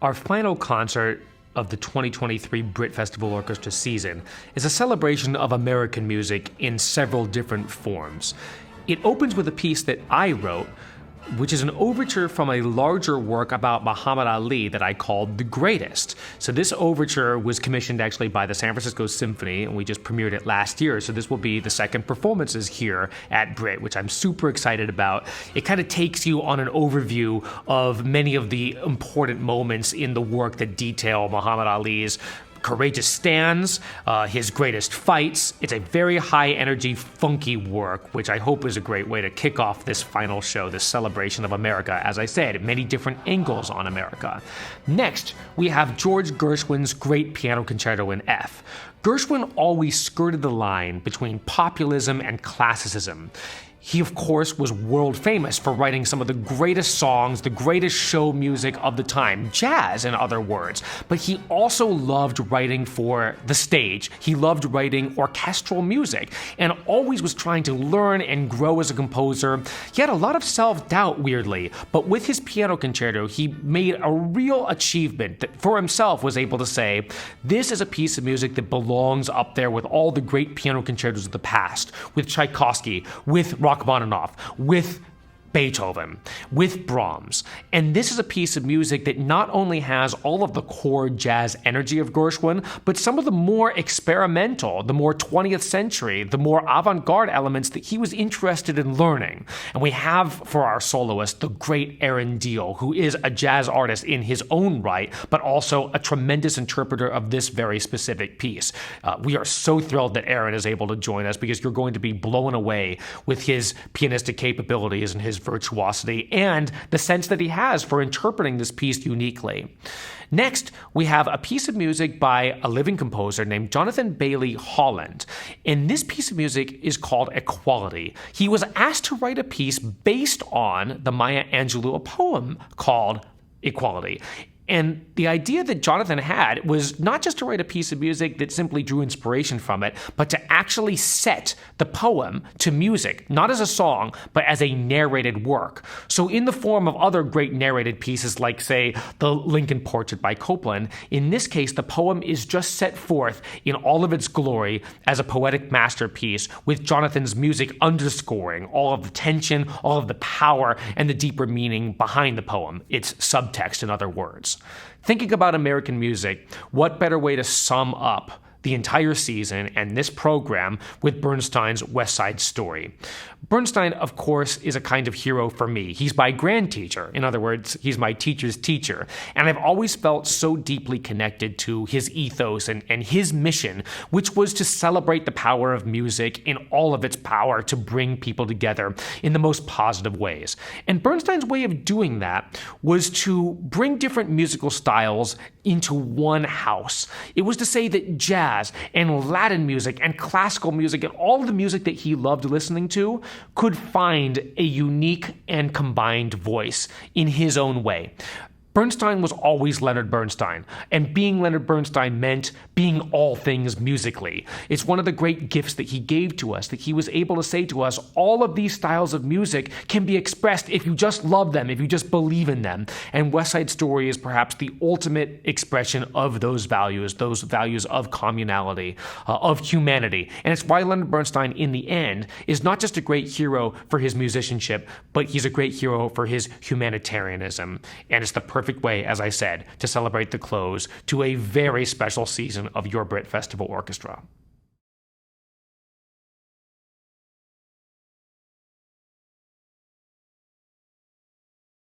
Our final concert of the 2023 Britt Festival Orchestra season is a celebration of American music in several different forms. It opens with a piece that I wrote, which is an overture from a larger work about Muhammad Ali that I called The Greatest. So this overture was commissioned actually by the San Francisco Symphony, and we just premiered it last year. So this will be the second performances here at Britt, which I'm super excited about. It kind of takes you on an overview of many of the important moments in the work that detail Muhammad Ali's courageous stands, his greatest fights. It's a very high energy, funky work, which I hope is a great way to kick off this final show, this celebration of America. As I said, many different angles on America. Next, we have George Gershwin's Great Piano Concerto in F. Gershwin always skirted the line between populism and classicism. He, of course, was world famous for writing some of the greatest songs, the greatest show music of the time, jazz in other words. But he also loved writing for the stage. He loved writing orchestral music and always was trying to learn and grow as a composer. He had a lot of self-doubt, weirdly, but with his piano concerto, he made a real achievement that for himself was able to say, this is a piece of music that belongs up there with all the great piano concertos of the past, with Tchaikovsky, with Rachmaninoff, with Beethoven, with Brahms. And this is a piece of music that not only has all of the core jazz energy of Gershwin, but some of the more experimental, the more 20th century, the more avant-garde elements that he was interested in learning. And we have for our soloist the great Aaron Deal, who is a jazz artist in his own right, but also a tremendous interpreter of this very specific piece. We are so thrilled that Aaron is able to join us because you're going to be blown away with his pianistic capabilities and his virtuosity and the sense that he has for interpreting this piece uniquely. Next, we have a piece of music by a living composer named Jonathan Bailey Holland. And this piece of music is called Equality. He was asked to write a piece based on the Maya Angelou poem called Equality. And the idea that Jonathan had was not just to write a piece of music that simply drew inspiration from it, but to actually set the poem to music, not as a song, but as a narrated work. So in the form of other great narrated pieces like, say, the Lincoln Portrait by Copland, in this case, the poem is just set forth in all of its glory as a poetic masterpiece, with Jonathan's music underscoring all of the tension, all of the power, and the deeper meaning behind the poem, its subtext, in other words. Thinking about American music, what better way to sum up the entire season and this program with Bernstein's West Side Story? Bernstein, of course, is a kind of hero for me. He's my grand teacher. In other words, he's my teacher's teacher. And I've always felt so deeply connected to his ethos and his mission, which was to celebrate the power of music in all of its power to bring people together in the most positive ways. And Bernstein's way of doing that was to bring different musical styles into one house. It was to say that jazz and Latin music and classical music and all the music that he loved listening to could find a unique and combined voice in his own way. Bernstein was always Leonard Bernstein, and being Leonard Bernstein meant being all things musically. It's one of the great gifts that he gave to us, that he was able to say to us, all of these styles of music can be expressed if you just love them, if you just believe in them. And West Side Story is perhaps the ultimate expression of those values of communality, of humanity. And it's why Leonard Bernstein, in the end, is not just a great hero for his musicianship, but he's a great hero for his humanitarianism. And it's the perfect way, as I said, to celebrate the close to a very special season of your Britt Festival Orchestra.